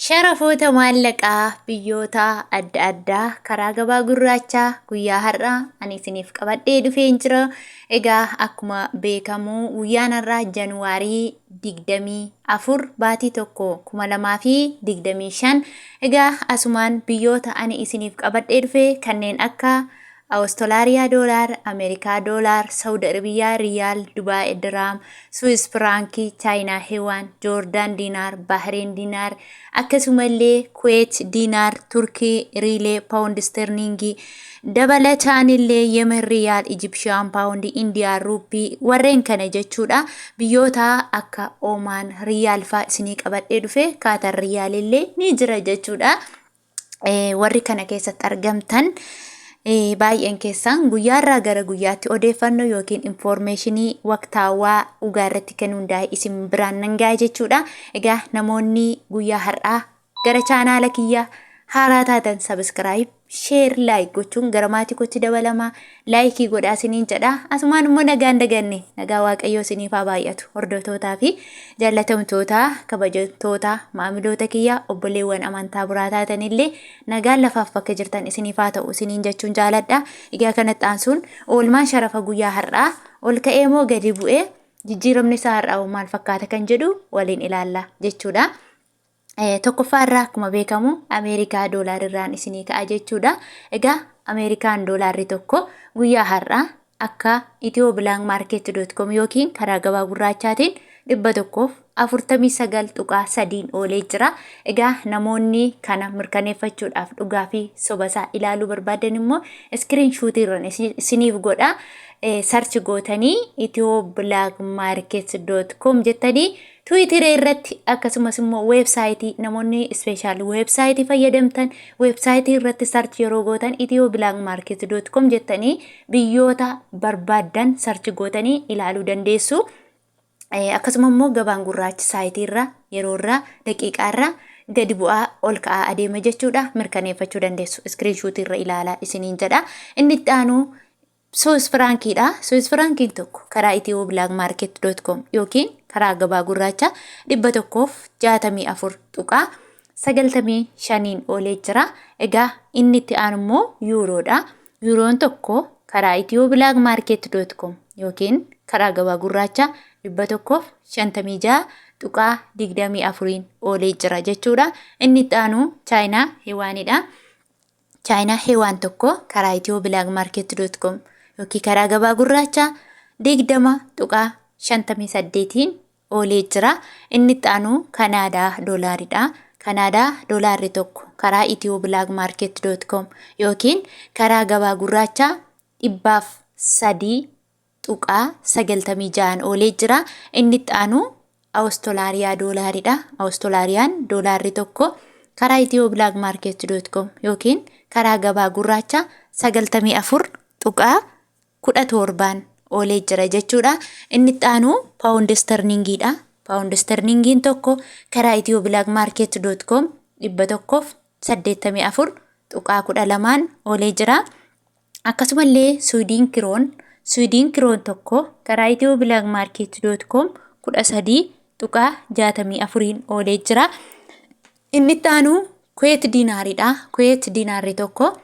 Sharafoota maallaqaa biyyoota adda addaa karaa gabaa gurraachaa guyyaa har'aa ani isiniif qabadhee dhufeen jira. Egaa akkuma beekamu guyyaan har'aa Januwaarii 24 baatii 1 Egaa asumaan biyyoota ani isiniif qabadhee dhufe kanneen akka Awustiraaliyaa doolaar, Ameerikaa doolaar, Saawud Arabiyaa riyaal, Dubaay diraam, Swiss firankii, Chaayinaa heewaan, Joordaan diinaar, Baahireen diinaar, akkasumallee Kuweet diinaar, Turkii riilee, paawundi sterlingii, dabalataanillee Yemen riyaal, Ijipshaan paawundi, Indiyaa ruupii, warreen kana jechuudha. Biyyoota akka Omaan riyaal fa'aa isinii qabadhee dhufe, Kaatar riyaalillee ni jira jechuudha. Warri kana keessatti argamtan baay'een keessan guyyaarraa gara guyyaatti odeeffannoo yookiin informationii waqtaawaa dhugaa irratti kan hundaa'e isin biraan nan ga'a jechuudha. Egaa namoonni guyyaa har'aa gara chaanaala kiyya haaraa taatan subscribe, share, like gochuun gara maatii kootti dabalama. Laayikii godhaa isiniin jedha. Asumaan immoo nagaan daganne nagaa waaqayyoo isiniif haa baay'atu. Hordoftootaa fi jaallatamtoota kabajamtoota maamiloota kiyya obboleewwan amantaa biraa taatanillee nagaan lafaaf bakka jirtan isiniif haa ta'u isiniin jechuun jaaladha. Egaa kanatti aansuun Olmaa Sharafa guyyaa har'aa ol ka'ee moo gadi bu'ee jijjiiramni isaa har'aa maal fakkaata kan jedhu waliin ilaalla jechuudha. Tokkoffaarraa akkuma beekamu Ameerikaa doolaarirraan isinii ka'a jechuudha. Egaa Ameerikaan doolaarri tokko guyyaa har'aa akka ethiobilankmarket.com yookiin karaa gabaa gurraachaatiin 149.3 oolee jira. Egaa namoonni kana mirkaneeffachuudhaaf dhugaa fi sobasaa ilaaluu barbaadan immoo iskiriinshuutiirraan isiniif godha. Sarchi gootanii ethiobilankmarket.com jettanii Twitter irratti akkasumas immoo weebsaayitii namoonni ispeeshaal weebsaayitii fayyadamtan weebsaayitii irratti sarchi yeroo gootan ethiobilankmarket.com jettanii biyyoota barbaadan sarchi gootanii ilaaluu dandeessu. Akkasumas immoo gabaan gurraachi saayitii irra yeroo irra daqiiqaa irra gadi bu'aa ol ka'aa adeema jechuudha. Mirkaneeffachuu dandeessu. Iskiriinshuutii irra ilaalaa isiniin jedha. Inni itti aanu Swiss frankiidha. Swiss frankiin tokko karaa ethiobilankmarket.com yookiin karaa gabaa gurraacha 164.95 oolee jira. Egaa inni itti aanu immoo yuuroodha. Yuuroon tokko karaa ethiobilankmarket.com yookiin karaa gabaa gurraacha 156.24 oolee jira jechuudha. Inni itti aanu Chaayinaa heewaanidha. Chaayinaa heewaan tokko karaa ethiobilankmarket.com yookiin karaa gabaa gurraacha 20.58 oolee jira. Inni itti aanu Kanaadaa doolaaridha. Kanaadaa doolaarri tokko karaa ethiobilankmarket.com yookiin karaa gabaa gurraacha 3.96 oolee jira. Inni itti aanu Awustiraaliyaa doolaaridha. Awustiraaliyaan doolaarri tokko karaa ethiobilankmarket.com yookiin karaa gabaa gurraacha 94.17 oolee jira jechuudha. Inni itti aanu paawundi sterlingiidha. Paawundi sterlingiin tokko karaa ethiobilankmarket.com 184.12 oolee jira. Akkasumallee Swiidin kiroon tokko karaa ethiobilankmarket.com 13.64 oolee jira. Inni itti aanu Kuweet diinaaridha. Kuweet diinaarri tokko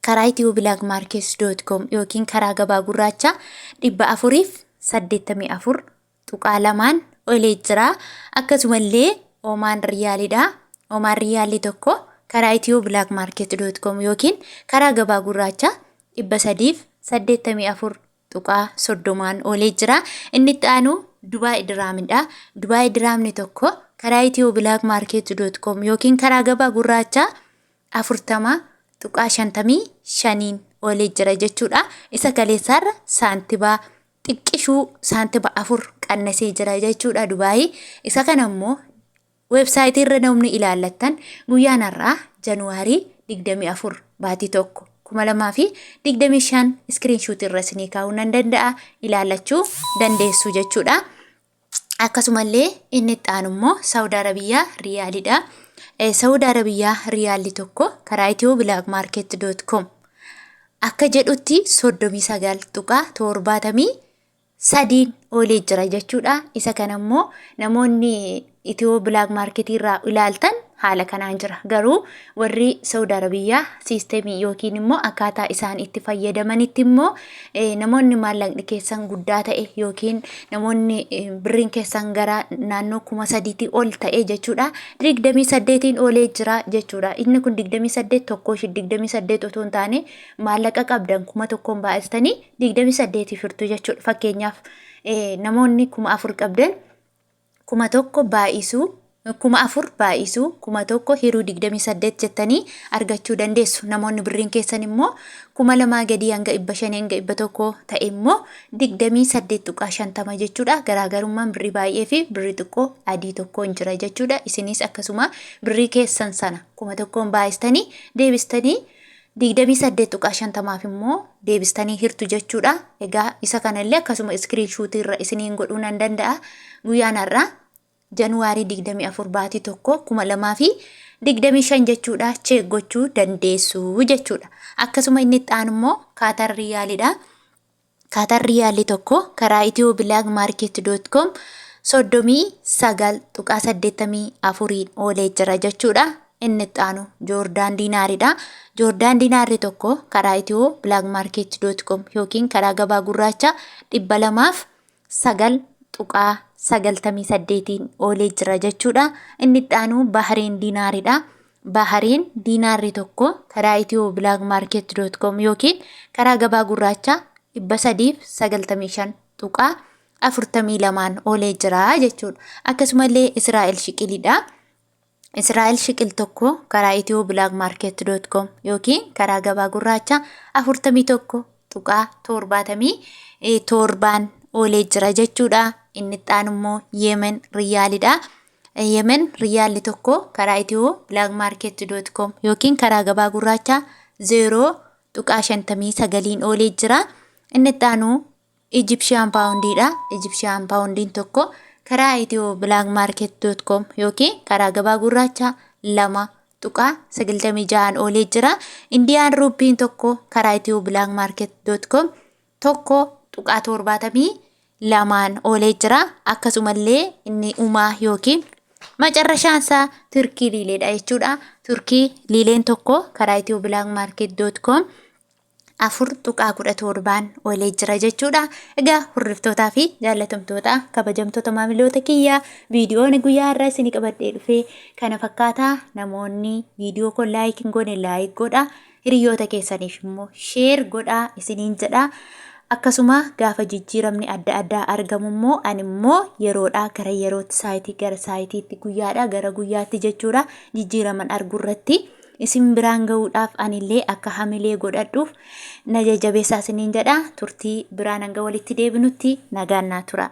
karaa ethiobilankmarket.com yookiin karaa gabaa gurraacha 484.2 oolee jira. Akkasumallee Omaan riyaalidha. Omaan riyaalli tokko karaa ethiobilankmarket.com yookiin karaa gabaa gurraacha 384.30 oolee jira. Inni itti aanu Dubaay diraamidha. Dubaay diraamni tokko karaa ethiobilankmarket.com yookiin karaa gabaa gurraacha 40.55 oolee jira jechuudha. Isa kaleessaarra saantiba xiqqishuu saantiba 4 qannasee jira jechuudha Dubaay. Isa kana immoo weebsaayitii irra namni ilaallattan guyyaan har'aa Januwaarii 24 baatii 1 2025 iskiriinshuutii irra isinii kaa'uu nan danda'a ilaallachuu dandeessu jechuudha. Akkasumallee inni itti aanu immoo Saawud Arabiyaa riyaalidha. Saawud Arabiyaa riyaalli tokko karaa ethiobilankmarket.com akka jedhutti 39.73 oolee jira jechuudha. Isa kana immoo namoonni ethiobilankmarket irraa ilaaltan haala kanaan jira. Garuu warri Saudi Arabiyaa siistemii yookiin immoo akkaataa isaan itti fayyadamanitti immoo namoonni maallaqni keessan guddaa ta'e yookiin namoonni birriin keessan gara naannoo 3,000 ol ta'e jechuudha. 28 oolee jira jechuudha. Inni kun 28 tokko 28 otoo hin taane maallaqa qabdan 1,000 baay'istanii 28 firtu jechuudha. Fakkeenyaaf namoonni 4,000 qabdan 1,000 baay'isuu 4,000 baay'isuu 1,000 hiruu 28 jettanii argachuu dandeessu. Namoonni birriin keessan immoo 2,000 gadi hanga 500 hanga 100 ta'e immoo 28.50 jechuudha. Garaagarummaan birrii baay'ee fi birrii xiqqoo adii tokkoon jira jechuudha. Isinis akkasuma birrii keessan sana 1,000 baay'istanii deebistanii 28.50 immoo deebistanii hirtu jechuudha. Egaa isa kanallee akkasuma iskiriinshuutii irra isiniin godhuu nan danda'a. Guyyaan har'aa Januwaarii 24 baatii tokko 2025 jechuudha. Cheek gochuu dandeessu jechuudha. Akkasuma inni itti aanu immoo Kaatar Riyaalidha. Kaatar Riyaalii tokko karaa ethioblagmarket.com 39.84 oolee jira jechuudha. Inni itti aanu Joordaan Diinaaridha. Joordaan Diinaarri tokko karaa ethioblagmarket.com yookiin karaa gabaa gurraachaa 209.98 oolee jira jechuudha. Inni itti aanu Bahariin Diinaaridha. Bahariin Diinaarri tokko karaa ethioblagmarket.com yookiin karaa gabaa gurraachaa 395.42 oolee jira jechuudha. Akkasumallee Israa'el Shiqilidha. Israa'el Shiqil tokko karaa ethioblagmarket.com yookiin karaa gabaa gurraachaa 41.77 oolee jira jechuudha. Inni itti aanu immoo Yemen Riyaalidha. Yemen Riyaalli tokko karaa ethioblagmarket.com yookiin karaa gabaa gurraachaa 0.59 oolee jira. Inni itti aanu Egyptian Poundidha. Egyptian Poundiin tokko karaa ethioblagmarket.com yookiin karaa gabaa gurraachaa 2.96 oolee jira. Indian Rupiin tokko karaa ethioblagmarket.com 1.72 oolee jira. Akkasumallee inni umaa yookiin macarrashaansaa Turkii liileedha jechuudha. Turkii liileen tokko karaa ethioblagmarket.com 4.17 oolee jira jechuudha. Egaa hordoftoota fi jaallatamtoota kabajamtoota maamiloota kiyyaa viidiyoon guyyaa har'aa isinii qabadhee dhufe kana fakkaata. Namoonni viidiyoo kun laayik hin goone laayik godha. Hiriyoota keessaniif immoo sheer godha isiniin jedha. Akkasuma gaafa jijjiiramni adda addaa argamu immoo ani immoo yeroodhaa gara yerootti saayitii gara saayitiitti guyyaadhaa gara guyyaatti jechuudha jijjiiraman arguu irratti isin biraan ga'uudhaaf anillee akka hamilee godhadhuuf na jajjabeessaa isiniin jedha. Turtii biraan hanga walitti deebinutti nagaan naa tura.